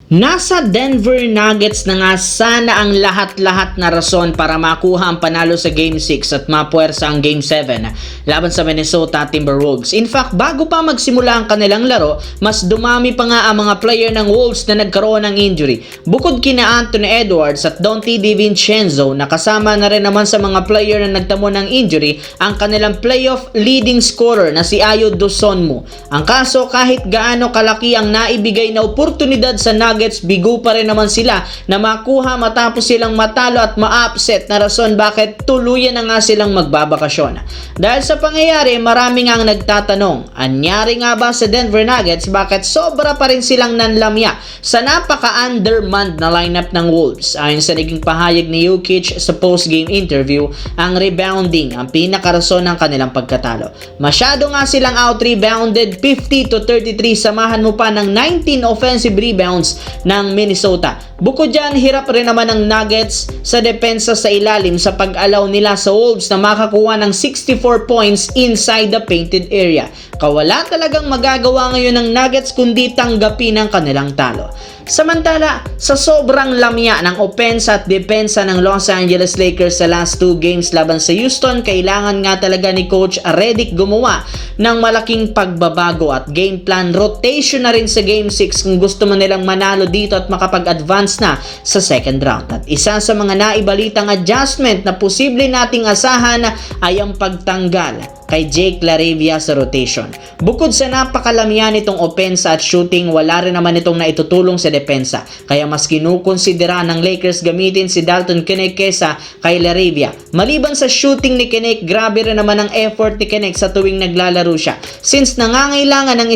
Nasa Denver Nuggets na nga sana ang lahat-lahat na rason para makuha ang panalo sa Game 6 at mapuwersa ang Game 7 laban sa Minnesota Timberwolves. In fact, bago pa magsimula ang kanilang laro, mas dumami pa nga ang mga player ng Wolves na nagkaroon ng injury. Bukod kina Anthony Edwards at Donte DiVincenzo, nakasama na rin naman sa mga player na nagtamo ng injury ang kanilang playoff leading scorer na si Ayo Dosunmu. Ang kaso, kahit gaano kalaki ang naibigay na oportunidad sa Nuggets, bigo pa rin naman sila na makuha matapos silang matalo at ma-upset na rason bakit tuluyan na nga silang magbabakasyon. Dahil sa pangyayari, marami nga ang nagtatanong, anyari nga ba sa Denver Nuggets bakit sobra pa rin silang nanlamya sa napaka-undermanned na lineup ng Wolves? Ayon sa naging pahayag ni Jokic sa post-game interview, ang rebounding ang pinakarason ng kanilang pagkatalo. Masyado nga silang out-rebounded, 50-33, samahan mo pa ng 19 offensive rebounds ng Minnesota. Bukod dyan, hirap rin naman ng Nuggets sa depensa sa ilalim sa pag-alaw nila sa Wolves na makakuha ng 64 points inside the painted area. Wala talagang magagawa ngayon ng Nuggets kundi tanggapin ang kanilang talo. Samantala, sa sobrang lamya ng opensa at depensa ng Los Angeles Lakers sa last 2 games laban sa Houston, kailangan nga talaga ni Coach Redick gumawa ng malaking pagbabago at game plan rotation na rin sa Game 6 kung gusto mo nilang manalo dito at makapag-advance na sa second round. At isa sa mga naibalitang adjustment na posible nating asahan ay ang pagtanggal kay Jake LaRavia sa rotation. Bukod sa napakalamya nitong opensa at shooting, wala rin naman itong naitutulong sa depensa. Kaya mas kinukonsidera ng Lakers gamitin si Dalton Knecht kesa kay LaRavia. Maliban sa shooting ni Knecht, grabe rin naman ang effort ni Knecht sa tuwing naglalaro siya. Since nangangailangan ng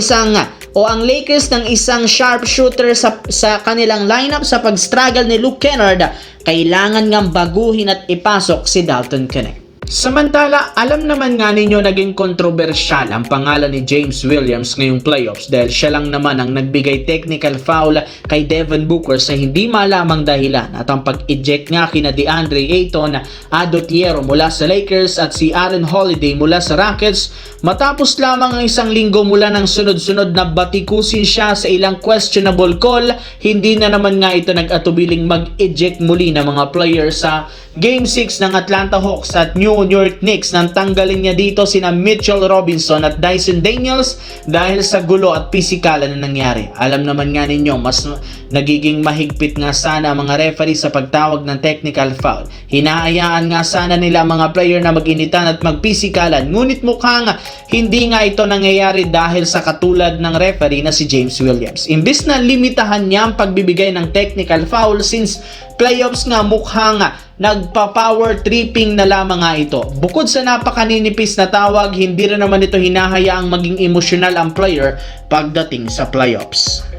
ang Lakers ng isang sharpshooter sa kanilang lineup sa pag-struggle ni Luke Kennard, kailangan ngang baguhin at ipasok si Dalton Knecht. Samantala, alam naman nga ninyo naging kontrobersyal ang pangalan ni James Williams ngayong playoffs dahil siya lang naman ang nagbigay technical foul kay Devin Booker sa hindi malamang dahilan at ang pag-eject nga kina DeAndre Ayton, Adotiero mula sa Lakers at si Aaron Holiday mula sa Rockets matapos lamang ang isang linggo mula ng sunod-sunod na batikusin siya sa ilang questionable call. Hindi na naman nga ito nag-atubiling mag-eject muli ng mga players sa Game 6 ng Atlanta Hawks at New York Knicks nang tanggalin niya dito sina Mitchell Robinson at Dyson Daniels dahil sa gulo at pisikalan na nangyari. Alam naman nga ninyo, mas nagiging mahigpit nga sana ang mga referee sa pagtawag ng technical foul. Hinahayaan nga sana nila mga player na mag-initan at magpisikalan, ngunit mukhang hindi nga ito nangyayari dahil sa katulad ng referee na si James Williams. Imbis na limitahan niya ang pagbibigay ng technical foul since playoffs nga mukhang nagpa-power tripping na lamang nga ito. Bukod sa napakaninipis na tawag, hindi rin naman ito hinahayaang maging emosyonal ang player pagdating sa playoffs.